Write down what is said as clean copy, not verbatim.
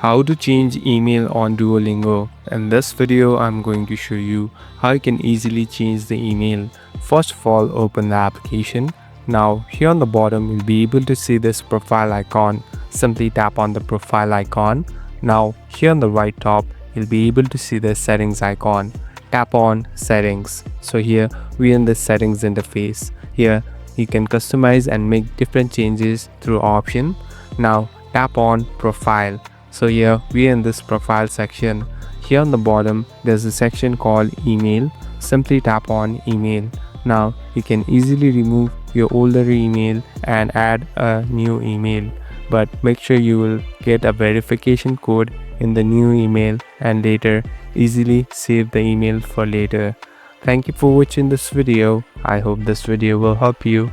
How to change email on Duolingo. In this video, I'm going to show you how you can easily change the email. First of all, open the application. Now here on the bottom, you'll be able to see this profile icon. Simply tap on the profile icon. Now here on the right top, you'll be able to see the settings icon. Tap on settings. So here we are in the settings interface. Here you can customize and make different changes through option. Now tap on profile. So here we are in this profile section. Here on the bottom there's a section called email. Simply tap on email. Now you can easily remove your older email and add a new email, but make sure you will get a verification code in the new email and later easily save the email for later. Thank you for watching this video. I hope this video will help you.